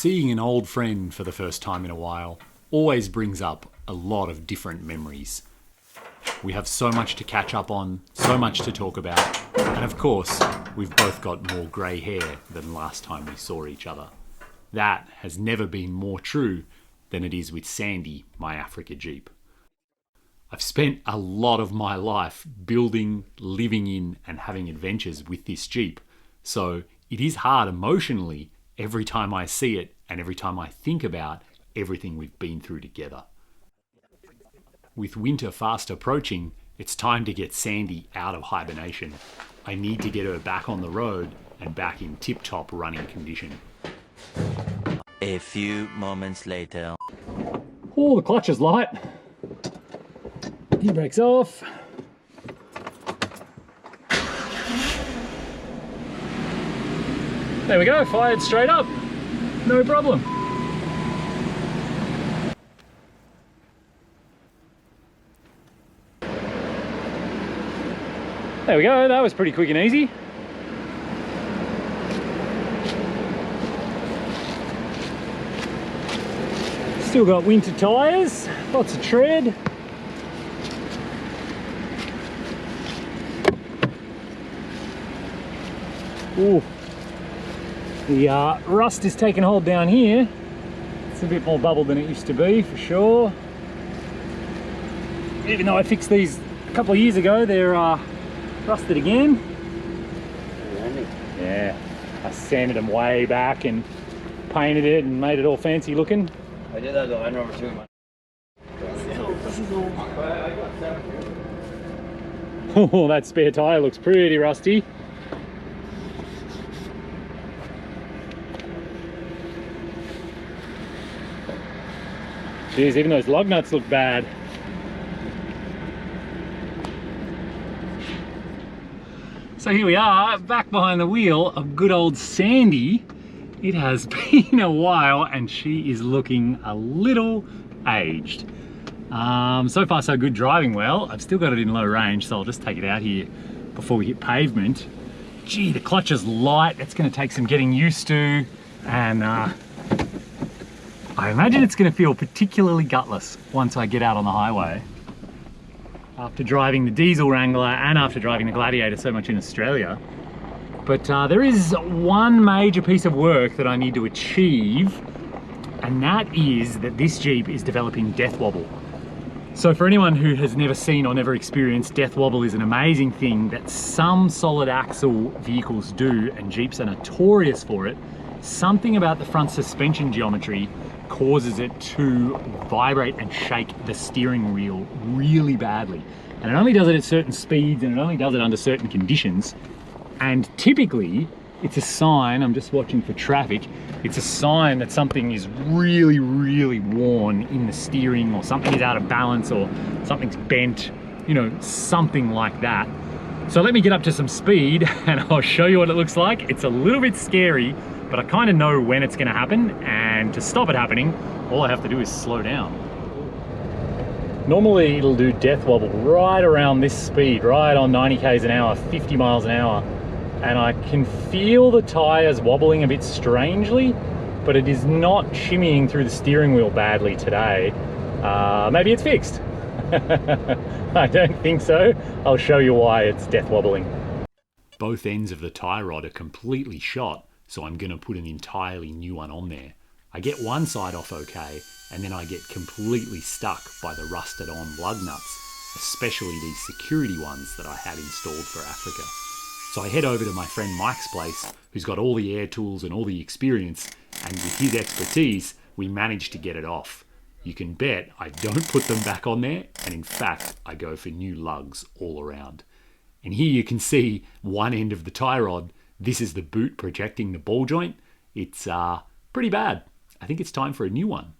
Seeing an old friend for the first time in a while always brings up a lot of different memories. We have so much to catch up on, so much to talk about, and of course, we've both got more grey hair than last time we saw each other. That has never been more true than it is with Sandy, my Africa Jeep. I've spent a lot of my life building, living in, and having adventures with this Jeep, so it is hard emotionally every time I see it and every time I think about everything we've been through together. With winter fast approaching, it's time to get Sandy out of hibernation. I need to get her back on the road and back in tip-top running condition. A few moments later. Oh, the clutch is light. E-brake's off. There we go, fired straight up. No problem. There we go, that was pretty quick and easy. Still got winter tyres, lots of tread. Ooh. The rust is taking hold down here. It's a bit more bubbled than it used to be, for sure. Even though I fixed these a couple of years ago, they're rusted again. Yeah, I sanded them way back and painted it and made it all fancy looking. I did that though, I know too. This is all. Oh, that spare tyre looks pretty rusty. Jeez, even those lug nuts look bad. So here we are, back behind the wheel of good old Sandy. It has been a while and she is looking a little aged. So far so good, driving well. I've still got it in low range, so I'll just take it out here before we hit pavement. Gee, the clutch is light. It's going to take some getting used to, and I imagine it's going to feel particularly gutless once I get out on the highway. After driving the diesel Wrangler and after driving the Gladiator so much in Australia. But there is one major piece of work that I need to achieve, and that is that this Jeep is developing death wobble. So for anyone who has never seen or never experienced, death wobble is an amazing thing that some solid axle vehicles do, and Jeeps are notorious for it. Something about the front suspension geometry causes it to vibrate and shake the steering wheel really badly. And it only does it at certain speeds, and it only does it under certain conditions. And typically, it's a sign, I'm just watching for traffic, it's a sign that something is really, really worn in the steering, or something is out of balance, or something's bent, you know, something like that. So let me get up to some speed and I'll show you what it looks like. It's a little bit scary, but I kind of know when it's going to happen, and to stop it happening, all I have to do is slow down. Normally it'll do death wobble right around this speed, right on 90 k's an hour, 50 miles an hour, and I can feel the tyres wobbling a bit strangely, but it is not shimmying through the steering wheel badly today. Maybe it's fixed. I don't think so. I'll show you why it's death wobbling. Both ends of the tie rod are completely shot, so I'm going to put an entirely new one on there. I get one side off okay, and then I get completely stuck by the rusted on lug nuts, especially these security ones that I had installed for Africa. So I head over to my friend Mike's place, who's got all the air tools and all the experience, and with his expertise, we managed to get it off. You can bet I don't put them back on there, and in fact, I go for new lugs all around. And here you can see one end of the tie rod. This is the boot projecting the ball joint. It's pretty bad. I think it's time for a new one.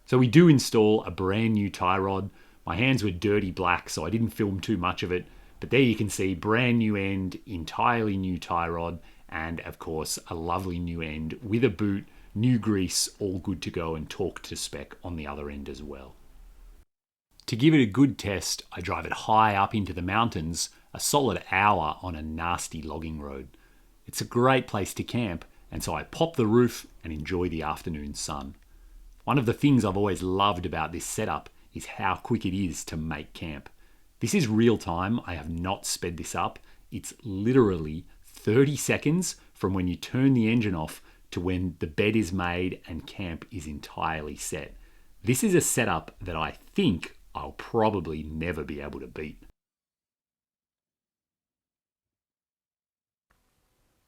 So we do install a brand new tie rod. My hands were dirty black, so I didn't film too much of it. But there you can see brand new end, entirely new tie rod, and of course a lovely new end with a boot, new grease, all good to go, and torque to spec on the other end as well. To give it a good test, I drive it high up into the mountains, a solid hour on a nasty logging road. It's a great place to camp, and so I pop the roof and enjoy the afternoon sun. One of the things I've always loved about this setup is how quick it is to make camp. This is real time. I have not sped this up. It's literally 30 seconds from when you turn the engine off to when the bed is made and camp is entirely set. This is a setup that I think I'll probably never be able to beat.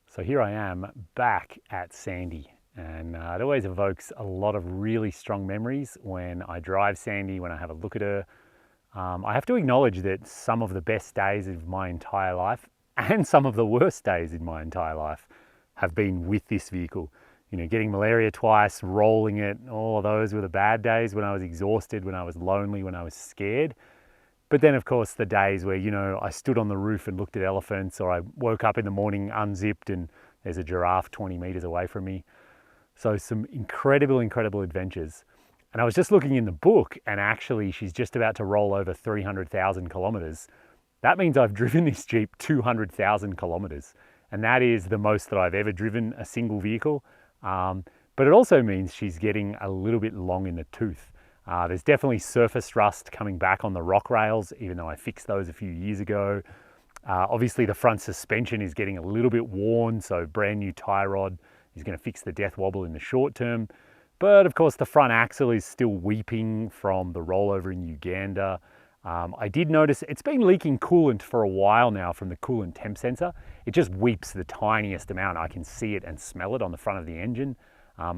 So here I am back at Sandy, and it always evokes a lot of really strong memories when I drive Sandy, when I have a look at her. I have to acknowledge that some of the best days of my entire life and some of the worst days in my entire life have been with this vehicle. You know, getting malaria twice, rolling it, all of those were the bad days when I was exhausted, when I was lonely, when I was scared. But then, of course, the days where, you know, I stood on the roof and looked at elephants, or I woke up in the morning, unzipped, and there's a giraffe 20 meters away from me. So some incredible, incredible adventures. And I was just looking in the book, and actually she's just about to roll over 300,000 kilometers. That means I've driven this Jeep 200,000 kilometers. And that is the most that I've ever driven a single vehicle. But it also means she's getting a little bit long in the tooth. There's definitely surface rust coming back on the rock rails, even though I fixed those a few years ago. Obviously the front suspension is getting a little bit worn, so brand new tie rod is going to fix the death wobble in the short term. But of course the front axle is still weeping from the rollover in Uganda. I did notice it's been leaking coolant for a while now from the coolant temp sensor. It just weeps the tiniest amount. I can see it and smell it on the front of the engine.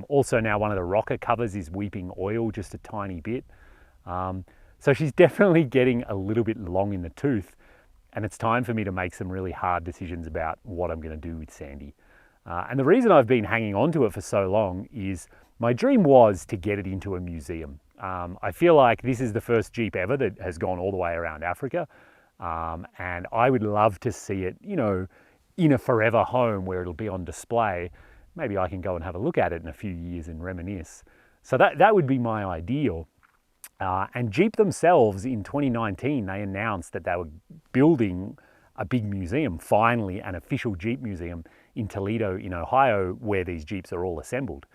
Also now one of the rocker covers is weeping oil just a tiny bit. So she's definitely getting a little bit long in the tooth, and it's time for me to make some really hard decisions about what I'm going to do with Sandy. And the reason I've been hanging on to it for so long is my dream was to get it into a museum. I feel like this is the first Jeep ever that has gone all the way around Africa. And I would love to see it, you know, in a forever home where it'll be on display. Maybe I can go and have a look at it in a few years and reminisce. So that would be my ideal. And Jeep themselves in 2019, they announced that they were building a big museum, finally an official Jeep museum in Toledo in Ohio, where these Jeeps are all assembled.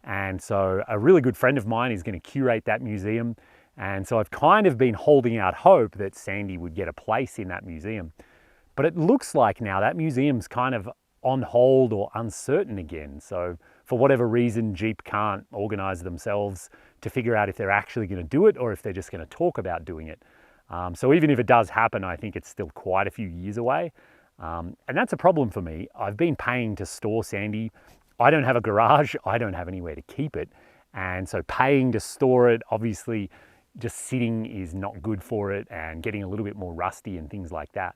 And so a really good friend of mine is going to curate that museum. And so I've kind of been holding out hope that Sandy would get a place in that museum. But it looks like now that museum's kind of on hold or uncertain again. So for whatever reason, Jeep can't organize themselves to figure out if they're actually going to do it or if they're just going to talk about doing it. So even if it does happen, I think it's still quite a few years away. And that's a problem for me. I've been paying to store Sandy. I don't have a garage. I don't have anywhere to keep it. And so paying to store it, obviously just sitting is not good for it and getting a little bit more rusty and things like that.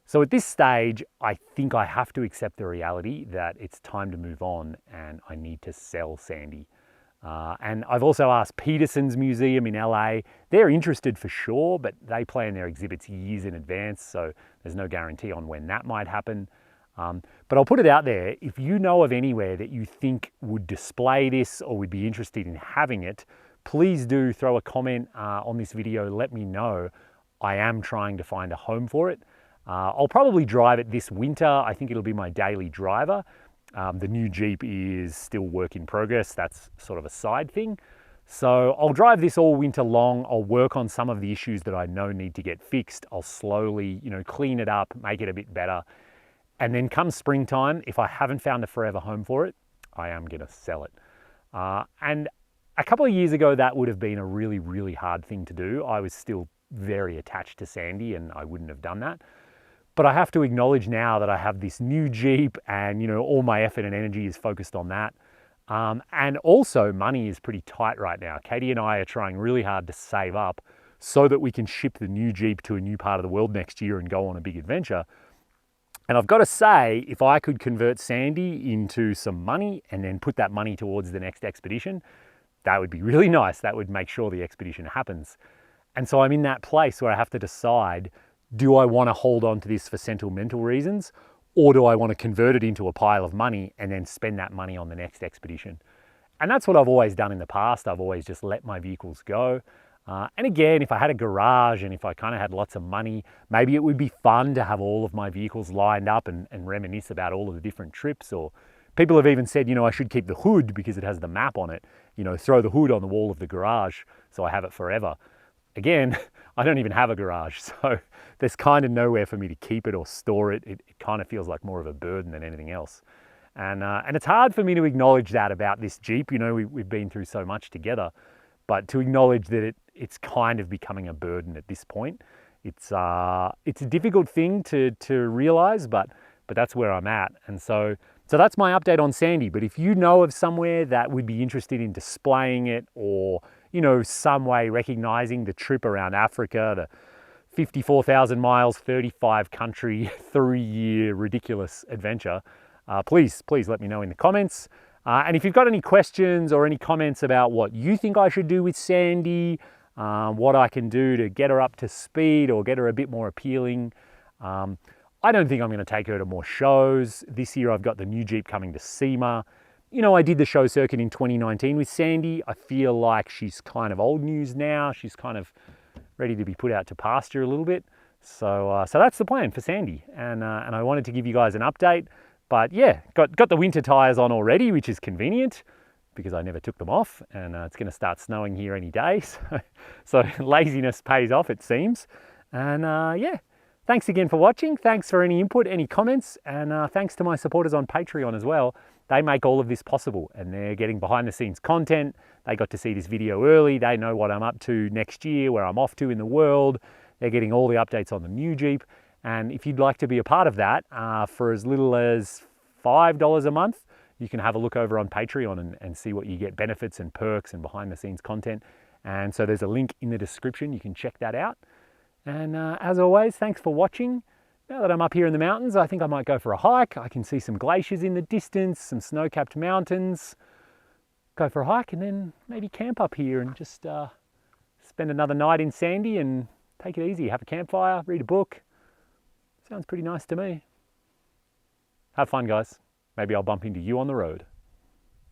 So at this stage, I think I have to accept the reality that it's time to move on and I need to sell Sandy. And I've also asked Peterson's Museum in LA. They're interested for sure, but they plan their exhibits years in advance, so there's no guarantee on when that might happen. But I'll put it out there, if you know of anywhere that you think would display this or would be interested in having it, please do throw a comment on this video, let me know. I am trying to find a home for it. I'll probably drive it this winter. I think it'll be my daily driver. The new Jeep is still work in progress. That's sort of a side thing. So I'll drive this all winter long. I'll work on some of the issues that I know need to get fixed. I'll slowly, clean it up, make it a bit better. And then come springtime, if I haven't found a forever home for it, I am going to sell it. And a couple of years ago, that would have been a really, really hard thing to do. I was still very attached to Sandy and I wouldn't have done that. But I have to acknowledge now that I have this new Jeep and, all my effort and energy is focused on that. And also money is pretty tight right now. Katie and I are trying really hard to save up so that we can ship the new Jeep to a new part of the world next year and go on a big adventure. And I've got to say, if I could convert Sandy into some money and then put that money towards the next expedition, that would be really nice. That would make sure the expedition happens. And so I'm in that place where I have to decide, do I want to hold on to this for sentimental reasons, or do I want to convert it into a pile of money and then spend that money on the next expedition? And that's what I've always done in the past. I've always just let my vehicles go. And again, if I had a garage and if I kind of had lots of money, maybe it would be fun to have all of my vehicles lined up and reminisce about all of the different trips, or People have even said, you know, I should keep the hood because it has the map on it. You know, throw the hood on the wall of the garage so I have it forever. Again, I don't even have a garage, so there's kind of nowhere for me to keep it or store it. It kind of feels like more of a burden than anything else. And it's hard for me to acknowledge that about this Jeep. You know, we've been through so much together, but to acknowledge that it's kind of becoming a burden at this point. It's a difficult thing to realize, but that's where I'm at. And so that's my update on Sandy. But if you know of somewhere that would be interested in displaying it, or, you know, some way recognizing the trip around Africa, the 54,000 miles, 35 country, 3-year ridiculous adventure, please let me know in the comments. And if you've got any questions or any comments about what you think I should do with Sandy, what I can do to get her up to speed or get her a bit more appealing. I don't think I'm going to take her to more shows. This year I've got the new Jeep coming to SEMA. You know, I did the show circuit in 2019 with Sandy. I feel like she's kind of old news now. She's kind of ready to be put out to pasture a little bit. So that's the plan for Sandy. And I wanted to give you guys an update. But yeah, got the winter tires on already, which is convenient because I never took them off, and it's going to start snowing here any day. So laziness pays off, it seems. And yeah, thanks again for watching. Thanks for any input, any comments, and thanks to my supporters on Patreon as well. They make all of this possible, and they're getting behind the scenes content. They got to see this video early. They know what I'm up to next year, where I'm off to in the world. They're getting all the updates on the new Jeep. And if you'd like to be a part of that, for as little as $5 a month, you can have a look over on Patreon and see what you get, benefits and perks and behind the scenes content. And so there's a link in the description. You can check that out. And as always, thanks for watching. Now that I'm up here in the mountains, I think I might go for a hike. I can see some glaciers in the distance, some snow-capped mountains. Go for a hike and then maybe camp up here and just spend another night in Sandy and take it easy. Have a campfire, read a book. Sounds pretty nice to me. Have fun, guys. Maybe I'll bump into you on the road.